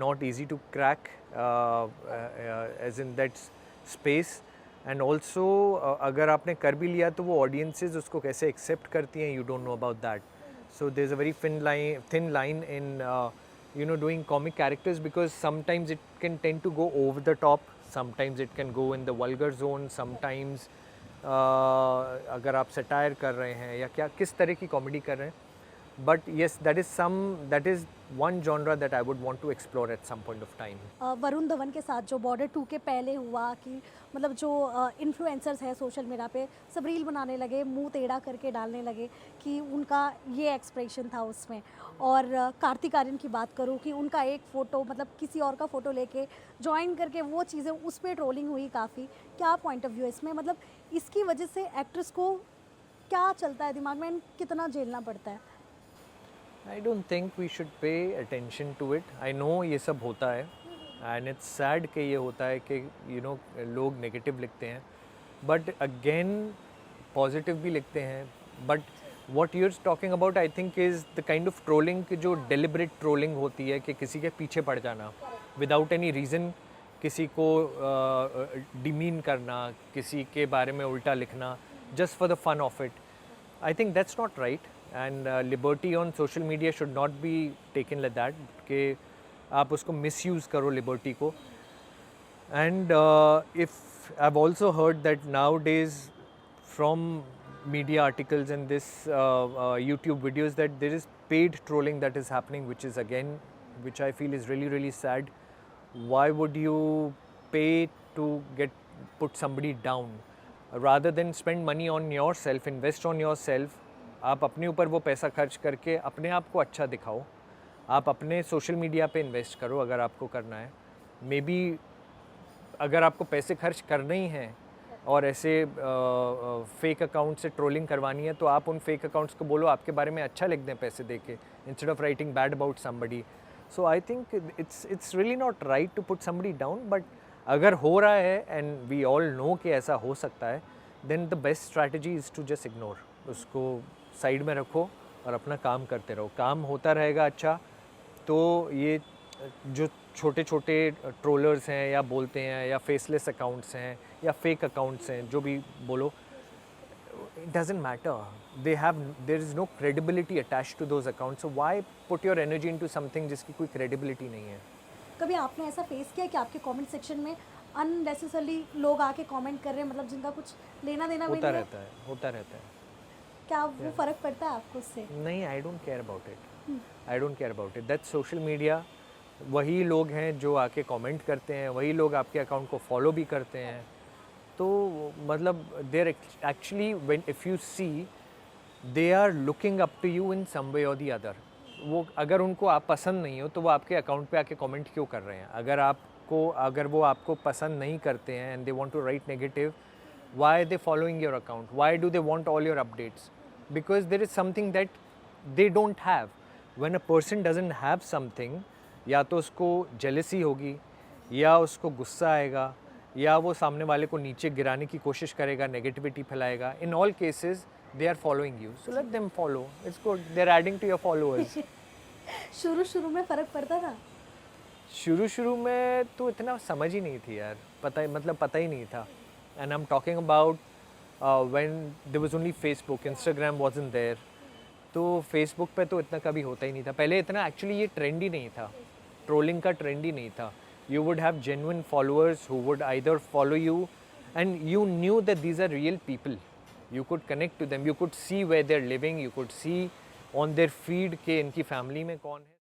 not easy to crack as in that space. And also अगर आपने कर भी लिया तो वो ऑडियंसेस उसको कैसे एक्सेप्ट करती हैं, you don't know about that. So there is a very thin line in you know doing comic characters, because sometimes it can tend to go over the top, sometimes it can go in the vulgar zone, sometimes अगर आप satire कर रहे हैं या क्या किस तरह की कॉमेडी कर रहे हैं. But yes, that is one genre that I would want to explore at some point of time. Varun Dhawan के साथ जो बॉर्डर 2 के पहले हुआ कि मतलब जो इन्फ्लुएंसर्स हैं सोशल मीडिया पे सब रील बनाने लगे, मुंह टेढ़ा करके डालने लगे कि उनका ये एक्सप्रेशन था उसमें. और कार्तिक आर्यन की बात करूँ कि उनका एक फ़ोटो मतलब किसी और का फ़ोटो लेके ज्वाइन करके वो चीज़ें उस पर ट्रोलिंग हुई काफ़ी. क्या पॉइंट ऑफ व्यू है इसमें, मतलब इसकी वजह से एक्ट्रेस को क्या चलता है दिमाग में, कितना झेलना पड़ता है? I don't think we should pay attention to it. I know ये सब होता है and it's sad कि ये होता है कि you know लोग negative लिखते हैं, but again positive भी लिखते हैं. But what you're talking about I think is the kind of trolling कि जो deliberate trolling होती है कि किसी के पीछे पड़ जाना without any reason, किसी को demean करना, किसी के बारे में उल्टा लिखना just for the fun of it. I think that's not right. And liberty on social media should not be taken like that कि आप उसको misuse करो liberty को. And if I've also heard that nowadays from media articles and this YouTube videos that there is paid trolling that is happening, which I feel is really really sad. Why would you pay to put somebody down rather than spend money on yourself, invest on yourself. आप अपने ऊपर वो पैसा खर्च करके अपने आप को अच्छा दिखाओ, आप अपने सोशल मीडिया पे इन्वेस्ट करो अगर आपको करना है. मे बी अगर आपको पैसे खर्च करने ही हैं और ऐसे फेक अकाउंट से ट्रोलिंग करवानी है तो आप उन फेक अकाउंट्स को बोलो आपके बारे में अच्छा लिख दें पैसे दे के, instead of writing bad about somebody. So I think it's really not right to put somebody down. But अगर हो रहा है एंड वी ऑल नो कि ऐसा हो सकता है, then the best strategy is to just ignore. उसको साइड में रखो और अपना काम करते रहो. काम होता रहेगा अच्छा. तो ये जो छोटे छोटे ट्रोलर्स हैं या बोलते हैं या फेसलेस अकाउंट्स हैं या फेक अकाउंट्स हैं, जो भी बोलो, it doesn't matter. There is no credibility attached to those accounts. So why put your energy into something जिसकी कोई क्रेडिबिलिटी नहीं है. कभी आपने ऐसा फेस किया कि आपके कमेंट सेक्शन में अननेसेसरली लोग आके कमेंट कर रहे हैं, मतलब जिनका कुछ लेना देना भी नहीं है? होता रहता है. क्या वो फ़र्क पड़ता है आपको उससे? नहीं, I don't care about it. I don't care about it. That's social media. वही लोग हैं जो आके कमेंट करते हैं, वही लोग आपके अकाउंट को फॉलो भी करते हैं. तो मतलब there actually when if you see they are looking up to you in some way और दी अदर. वो अगर उनको आप पसंद नहीं हो तो वो आपके अकाउंट पे आके कमेंट क्यों कर रहे हैं? अगर वो आपको पसंद नहीं करते हैं and they want to write negative, why are they following your account? Why do they want all your updates? Because there is something that they don't have. When a person doesn't have something, या तो उसको jealousy होगी, या उसको गुस्सा आएगा, या वो सामने वाले को नीचे गिराने की कोशिश करेगा, negativity फैलाएगा. In all cases, they are following you. So let them follow. It's good. They're adding to your followers. शुरू में फ़र्क पड़ता था? शुरू में तो इतना समझ ही नहीं थी यार. पता ही नहीं था. And I'm talking about when there was only Facebook, Instagram wasn't there. तो Facebook पे तो इतना कभी होता ही नहीं था. पहले इतना एक्चुअली ये ट्रेंड ही नहीं था, ट्रोलिंग का ट्रेंड ही नहीं था. You would have genuine followers who would either follow you and you knew that these are real people. You could connect to them, you could see where they're living, you could see on their feed कि इनकी family में कौन है.